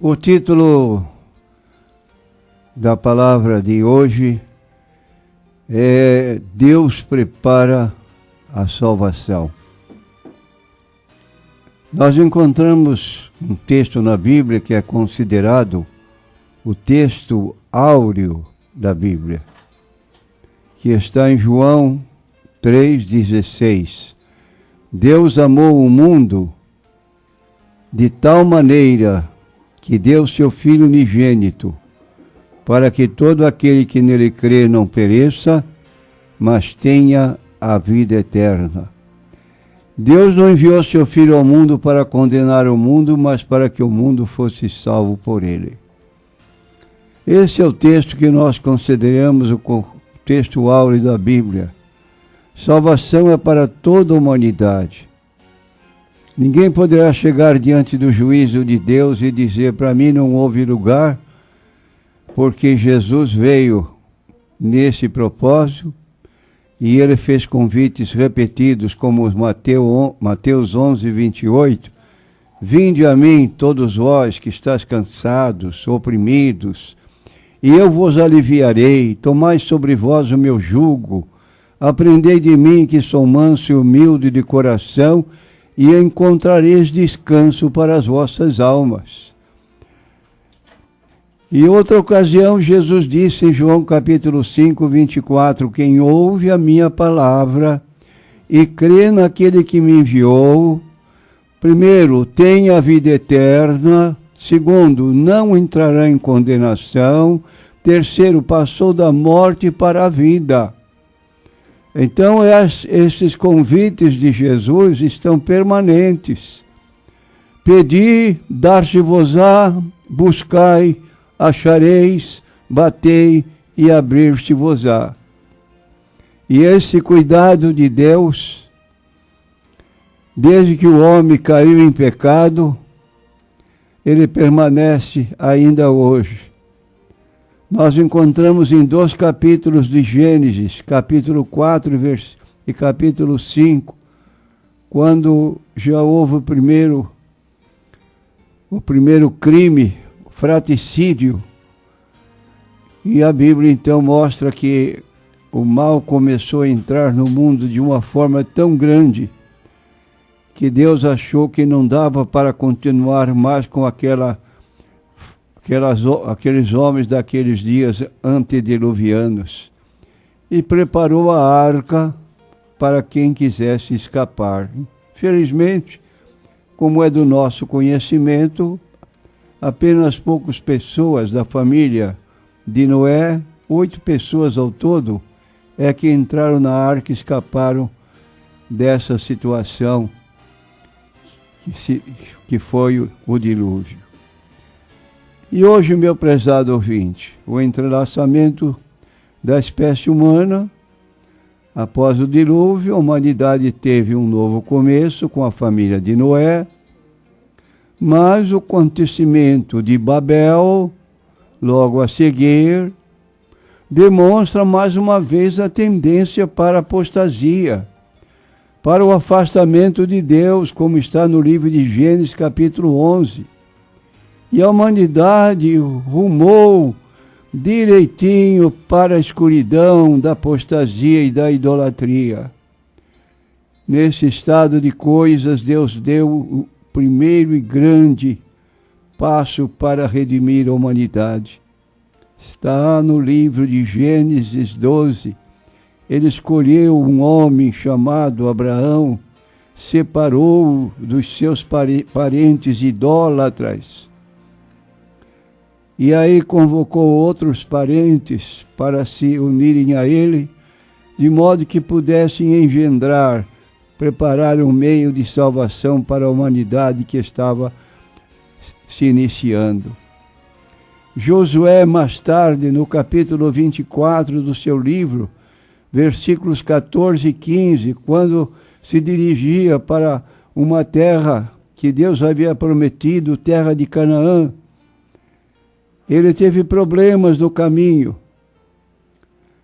O título da palavra de hoje é Deus prepara a salvação. Nós encontramos um texto na Bíblia que é considerado o texto áureo da Bíblia, que está em João 3,16. Deus amou o mundo de tal maneira que deu seu Filho unigênito, para que todo aquele que nele crê não pereça, mas tenha a vida eterna. Deus não enviou seu Filho ao mundo para condenar o mundo, mas para que o mundo fosse salvo por ele. Esse é o texto que nós consideramos o texto áureo da Bíblia. Salvação é para toda a humanidade. Ninguém poderá chegar diante do juízo de Deus e dizer: para mim não houve lugar, porque Jesus veio nesse propósito e ele fez convites repetidos, como Mateus 11, 28. Vinde a mim, todos vós que estáis cansados, oprimidos, e eu vos aliviarei. Tomai sobre vós o meu jugo. Aprendei de mim, que sou manso e humilde de coração, e encontrareis descanso para as vossas almas. E outra ocasião, Jesus disse em João capítulo 5, 24, quem ouve a minha palavra e crê naquele que me enviou, primeiro, tem a vida eterna, segundo, não entrará em condenação, terceiro, passou da morte para a vida. Então, esses convites de Jesus estão permanentes. Pedi, dar-se-vos-á, buscai, achareis, batei e abrir-se-vos-á. E esse cuidado de Deus, desde que o homem caiu em pecado, ele permanece ainda hoje. Nós encontramos em 2 capítulos de Gênesis, capítulo 4 e capítulo 5, quando já houve o primeiro crime, fratricídio. E a Bíblia então mostra que o mal começou a entrar no mundo de uma forma tão grande que Deus achou que não dava para continuar mais com aqueles homens daqueles dias antediluvianos, e preparou a arca para quem quisesse escapar. Felizmente, como é do nosso conhecimento, apenas poucas pessoas da família de Noé, 8 pessoas ao todo, é que entraram na arca e escaparam dessa situação que foi o dilúvio. E hoje, meu prezado ouvinte, o entrelaçamento da espécie humana, após o dilúvio, a humanidade teve um novo começo com a família de Noé, mas o acontecimento de Babel, logo a seguir, demonstra mais uma vez a tendência para a apostasia, para o afastamento de Deus, como está no livro de Gênesis, capítulo 11. E a humanidade rumou direitinho para a escuridão da apostasia e da idolatria. Nesse estado de coisas, Deus deu o primeiro e grande passo para redimir a humanidade. Está no livro de Gênesis 12. Ele escolheu um homem chamado Abraão, separou-o dos seus parentes idólatras, e aí convocou outros parentes para se unirem a ele, de modo que pudessem engendrar, preparar um meio de salvação para a humanidade que estava se iniciando. Josué, mais tarde, no capítulo 24 do seu livro, versículos 14 e 15, quando se dirigia para uma terra que Deus havia prometido, terra de Canaã, ele teve problemas no caminho,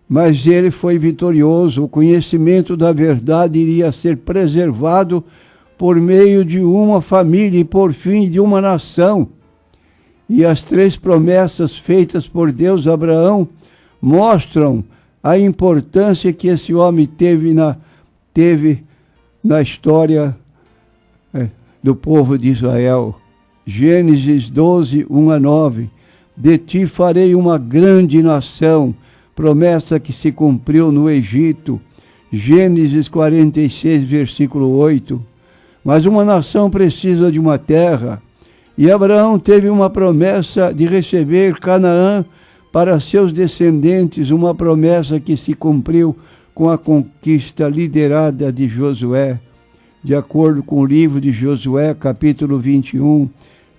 mas ele foi vitorioso. O conhecimento da verdade iria ser preservado por meio de uma família e, por fim, de uma nação. E as 3 promessas feitas por Deus a Abraão mostram a importância que esse homem teve na história do povo de Israel. Gênesis 12, 1-9. De ti farei uma grande nação, promessa que se cumpriu no Egito. Gênesis 46, versículo 8. Mas uma nação precisa de uma terra, e Abraão teve uma promessa de receber Canaã para seus descendentes, uma promessa que se cumpriu com a conquista liderada de Josué, de acordo com o livro de Josué, capítulo 21,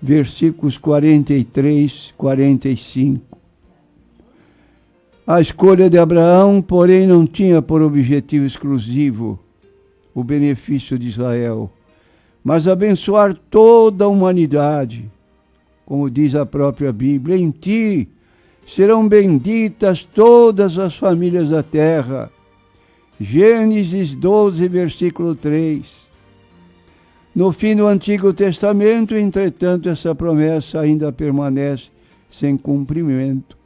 versículos 43, 45. A escolha de Abraão, porém, não tinha por objetivo exclusivo o benefício de Israel, mas abençoar toda a humanidade. Como diz a própria Bíblia, em ti serão benditas todas as famílias da terra. Gênesis 12, versículo 3. No fim do Antigo Testamento, entretanto, essa promessa ainda permanece sem cumprimento.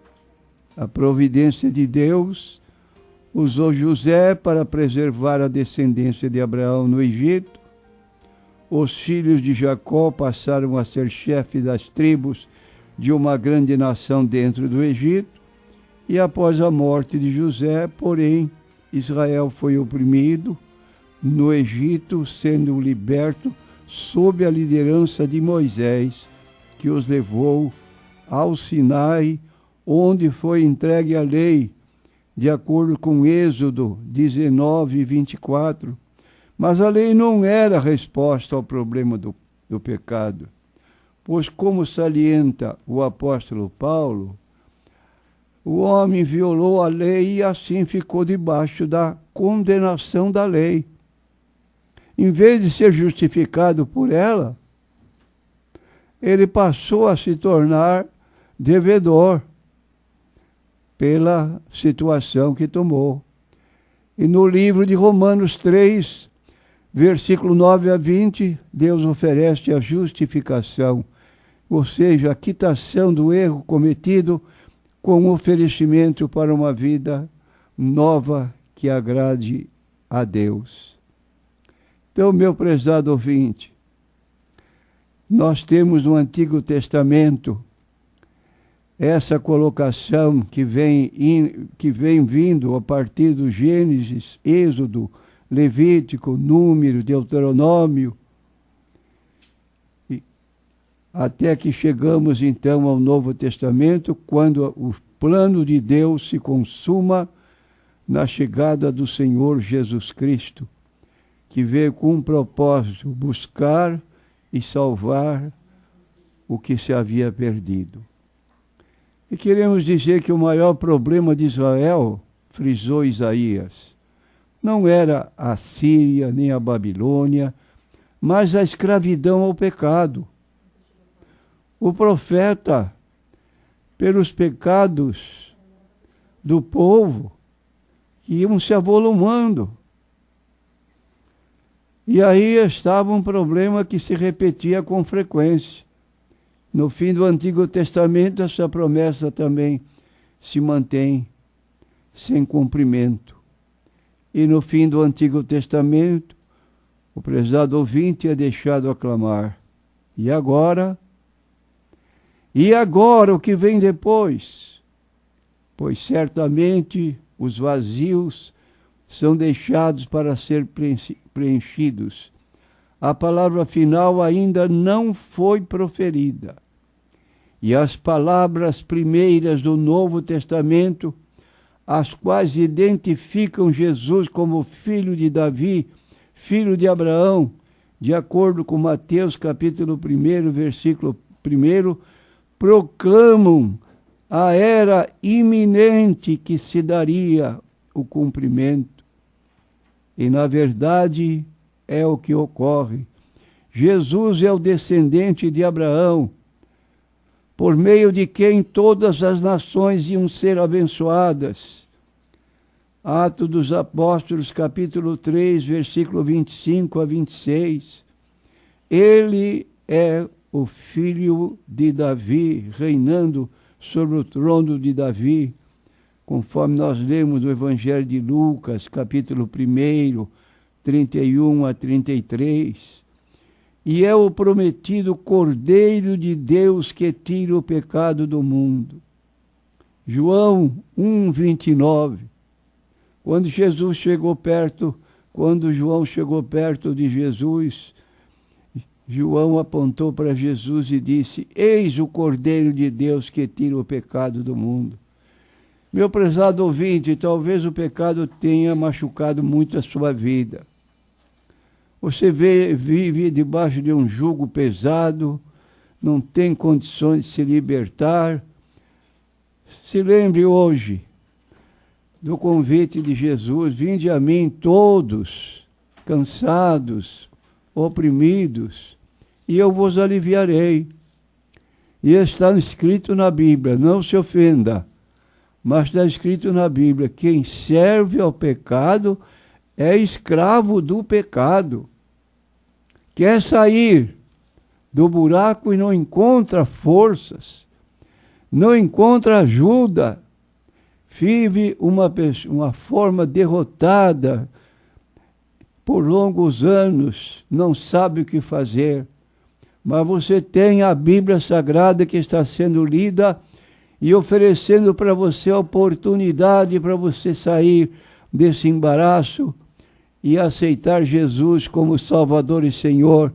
A providência de Deus usou José para preservar a descendência de Abraão no Egito. Os filhos de Jacó passaram a ser chefes das tribos de uma grande nação dentro do Egito. E após a morte de José, porém, Israel foi oprimido no Egito, sendo liberto sob a liderança de Moisés, que os levou ao Sinai, onde foi entregue a lei, de acordo com Êxodo 19, 24. Mas a lei não era a resposta ao problema do pecado, pois, como salienta o apóstolo Paulo, o homem violou a lei e assim ficou debaixo da condenação da lei. Em vez de ser justificado por ela, ele passou a se tornar devedor pela situação que tomou. E no livro de Romanos 3, versículo 9-20, Deus oferece a justificação, ou seja, a quitação do erro cometido com oferecimento para uma vida nova que agrade a Deus. Então, meu prezado ouvinte, nós temos no Antigo Testamento essa colocação que vem vindo a partir do Gênesis, Êxodo, Levítico, Número, Deuteronômio, até que chegamos então ao Novo Testamento, quando o plano de Deus se consuma na chegada do Senhor Jesus Cristo, que veio com um propósito: buscar e salvar o que se havia perdido. E queremos dizer que o maior problema de Israel, frisou Isaías, não era a Síria nem a Babilônia, mas a escravidão ao pecado. O profeta, pelos pecados do povo, que iam se avolumando. E aí estava um problema que se repetia com frequência. No fim do Antigo Testamento, essa promessa também se mantém sem cumprimento. E no fim do Antigo Testamento, o prezado ouvinte é deixado a clamar: e agora? E agora o que vem depois? Pois certamente os vazios são deixados para ser preenchidos. A palavra final ainda não foi proferida. E as palavras primeiras do Novo Testamento, as quais identificam Jesus como filho de Davi, filho de Abraão, de acordo com Mateus capítulo 1, versículo 1, proclamam a era iminente que se daria o cumprimento. E, na verdade, é o que ocorre. Jesus é o descendente de Abraão, por meio de quem todas as nações iam ser abençoadas. Atos dos Apóstolos, capítulo 3, versículo 25-26. Ele é o filho de Davi, reinando sobre o trono de Davi, conforme nós lemos no Evangelho de Lucas, capítulo 1, 31 a 33. E é o prometido Cordeiro de Deus que tira o pecado do mundo. João 1, 29. Quando João chegou perto de Jesus, João apontou para Jesus e disse: eis o Cordeiro de Deus que tira o pecado do mundo. Meu prezado ouvinte, talvez o pecado tenha machucado muito a sua vida. Você vive debaixo de um jugo pesado, não tem condições de se libertar. Se lembre hoje do convite de Jesus: vinde a mim todos, cansados, oprimidos, e eu vos aliviarei. E está escrito na Bíblia, não se ofenda, mas está escrito na Bíblia: quem serve ao pecado é escravo do pecado. Quer sair do buraco e não encontra forças, não encontra ajuda, vive uma forma derrotada por longos anos, não sabe o que fazer. Mas você tem a Bíblia Sagrada que está sendo lida e oferecendo para você a oportunidade para você sair desse embaraço e aceitar Jesus como Salvador e Senhor,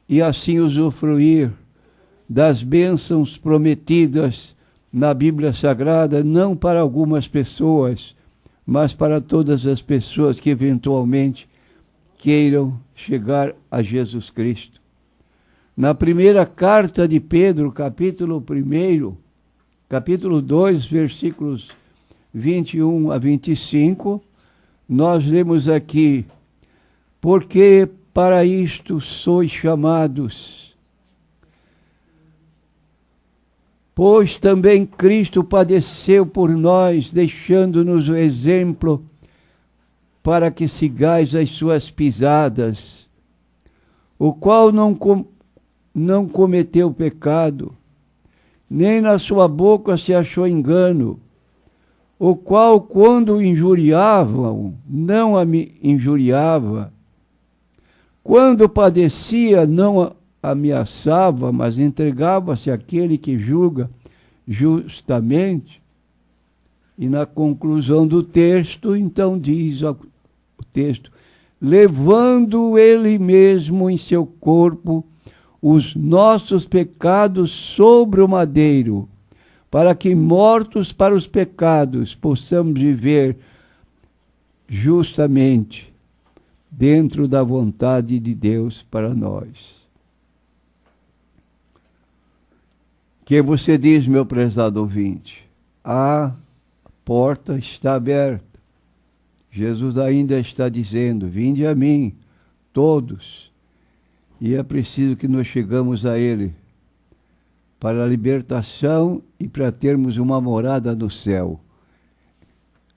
e assim usufruir das bênçãos prometidas na Bíblia Sagrada, não para algumas pessoas, mas para todas as pessoas que eventualmente queiram chegar a Jesus Cristo. Na primeira carta de Pedro, capítulo 2, versículos 21 a 25, nós lemos aqui: porque para isto sois chamados, pois também Cristo padeceu por nós, deixando-nos o exemplo para que sigais as suas pisadas, o qual não cometeu pecado, nem na sua boca se achou engano, o qual, quando injuriavam, não injuriava, quando padecia, não ameaçava, mas entregava-se àquele que julga justamente. E na conclusão do texto, então diz o texto: levando ele mesmo em seu corpo os nossos pecados sobre o madeiro, para que, mortos para os pecados, possamos viver justamente dentro da vontade de Deus para nós. Que você diz, meu prezado ouvinte? A porta está aberta. Jesus ainda está dizendo: vinde a mim, todos. E é preciso que nós chegamos a Ele para a libertação e para termos uma morada no céu.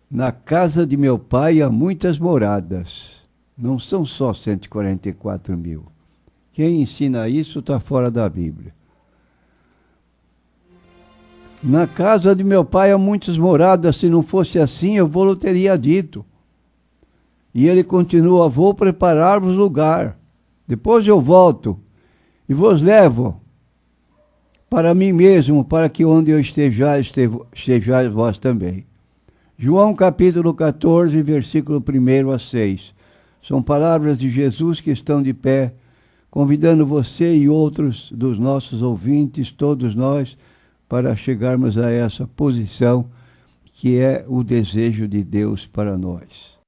Na casa de meu Pai há muitas moradas, não são só 144 mil. Quem ensina isso está fora da Bíblia. Na casa de meu Pai há muitas moradas, se não fosse assim eu vou teria dito. E ele continua: vou preparar-vos lugar, depois eu volto e vos levo para mim mesmo, para que onde eu estejais vós também. João capítulo 14, versículo 1 a 6. São palavras de Jesus que estão de pé, convidando você e outros dos nossos ouvintes, todos nós, para chegarmos a essa posição que é o desejo de Deus para nós.